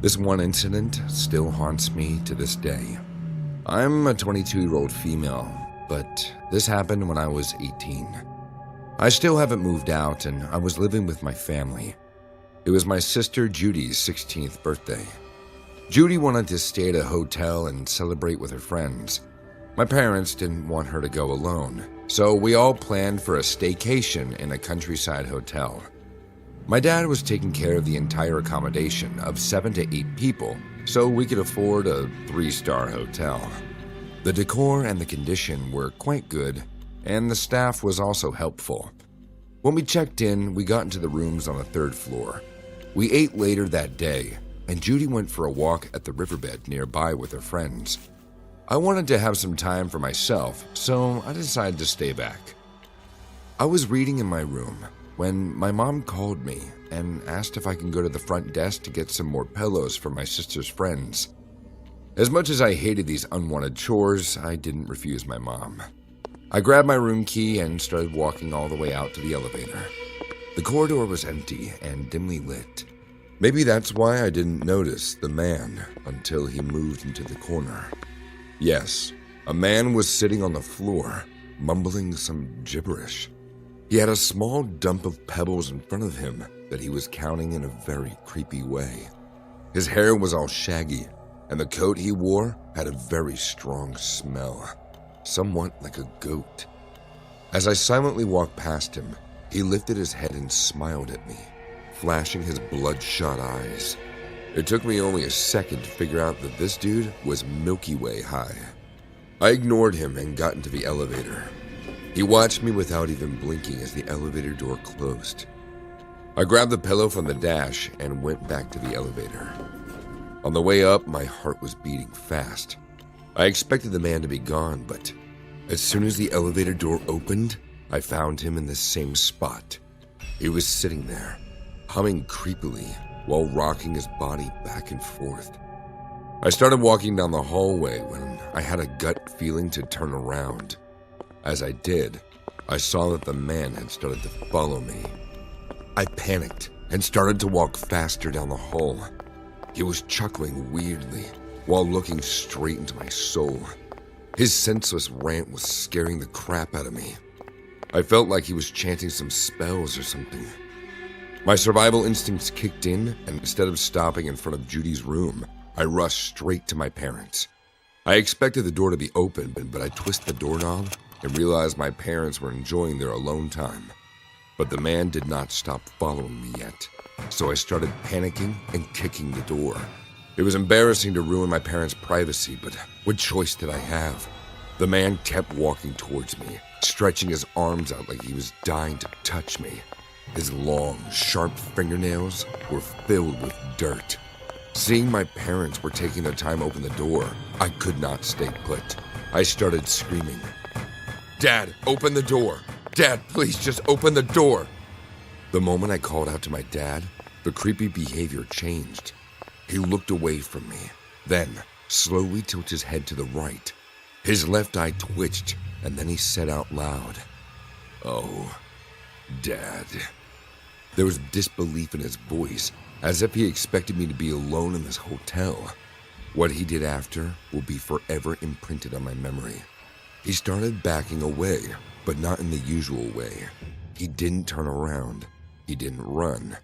This one incident still haunts me to this day. I'm a 22-year-old female, but this happened when I was 18. I still haven't moved out, and I was living with my family. It was my sister Judy's 16th birthday. Judy wanted to stay at a hotel and celebrate with her friends. My parents didn't want her to go alone, so we all planned for a staycation in a countryside hotel. My dad was taking care of the entire accommodation of 7 to 8 people, so we could afford a 3-star hotel. The decor and the condition were quite good, and the staff was also helpful. When we checked in, we got into the rooms on the 3rd floor. We ate later that day, and Judy went for a walk at the riverbed nearby with her friends. I wanted to have some time for myself, so I decided to stay back. I was reading in my room when my mom called me and asked if I can go to the front desk to get some more pillows for my sister's friends. As much as I hated these unwanted chores, I didn't refuse my mom. I grabbed my room key and started walking all the way out to the elevator. The corridor was empty and dimly lit. Maybe that's why I didn't notice the man until he moved into the corner. Yes, a man was sitting on the floor, mumbling some gibberish. He had a small dump of pebbles in front of him that he was counting in a very creepy way. His hair was all shaggy, and the coat he wore had a very strong smell, somewhat like a goat. As I silently walked past him, he lifted his head and smiled at me, flashing his bloodshot eyes. It took me only a second to figure out that this dude was Milky Way high. I ignored him and got into the elevator. He watched me without even blinking as the elevator door closed. I grabbed the pillow from the dash and went back to the elevator. On the way up, my heart was beating fast. I expected the man to be gone, but as soon as the elevator door opened, I found him in the same spot. He was sitting there, humming creepily while rocking his body back and forth. I started walking down the hallway when I had a gut feeling to turn around. As I did, I saw that the man had started to follow me. I panicked and started to walk faster down the hall. He was chuckling weirdly while looking straight into my soul. His senseless rant was scaring the crap out of me. I felt like he was chanting some spells or something. My survival instincts kicked in, and instead of stopping in front of Judy's room, I rushed straight to my parents. I expected the door to be open, but I twisted the doorknob and realized my parents were enjoying their alone time. But the man did not stop following me yet, so I started panicking and kicking the door. It was embarrassing to ruin my parents' privacy, but what choice did I have? The man kept walking towards me, stretching his arms out like he was dying to touch me. His long, sharp fingernails were filled with dirt. Seeing my parents were taking their time to open the door, I could not stay put. I started screaming, "Dad, open the door! Dad, please just open the door!" The moment I called out to my dad, the creepy behavior changed. He looked away from me, then slowly tilted his head to the right. His left eye twitched, and then he said out loud, "Oh, Dad." There was disbelief in his voice, as if he expected me to be alone in this hotel. What he did after will be forever imprinted on my memory. He started backing away, but not in the usual way. He didn't turn around. He didn't run.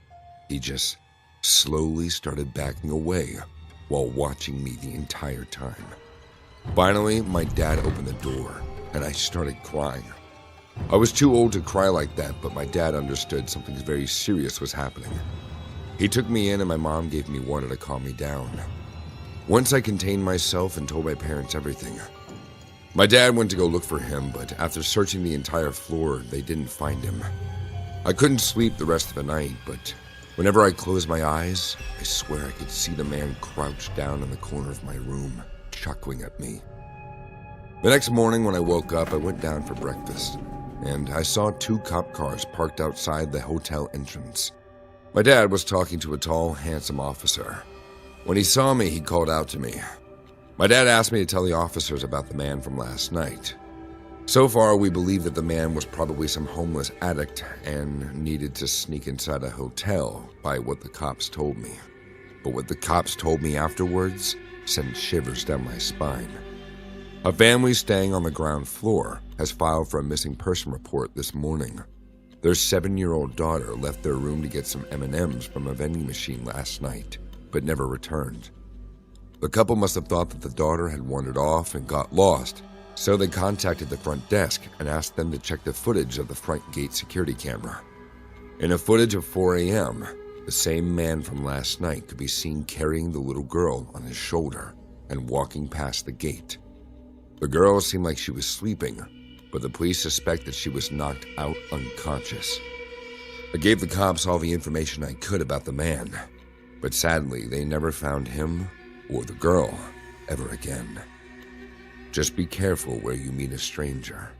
He just slowly started backing away while watching me the entire time. Finally, my dad opened the door, and I started crying. I was too old to cry like that, but my dad understood something very serious was happening. He took me in, and my mom gave me water to calm me down. Once I contained myself and told my parents everything. My dad went to go look for him, but after searching the entire floor, they didn't find him. I couldn't sleep the rest of the night, but whenever I closed my eyes, I swear I could see the man crouched down in the corner of my room, chuckling at me. The next morning when I woke up, I went down for breakfast, and I saw 2 cop cars parked outside the hotel entrance. My dad was talking to a tall, handsome officer. When he saw me, he called out to me. My dad asked me to tell the officers about the man from last night. So far, we believe that the man was probably some homeless addict and needed to sneak inside a hotel, by what the cops told me. but what the cops told me afterwards sent shivers down my spine. A family staying on the ground floor has filed for a missing person report this morning. Their 7-year-old daughter left their room to get some M&Ms from a vending machine last night, but never returned. The couple must have thought that the daughter had wandered off and got lost, so they contacted the front desk and asked them to check the footage of the front gate security camera. In a footage of 4 a.m., the same man from last night could be seen carrying the little girl on his shoulder and walking past the gate. The girl seemed like she was sleeping, but the police suspect that she was knocked out unconscious. I gave the cops all the information I could about the man, but sadly they never found him or the girl ever again. Just be careful where you meet a stranger.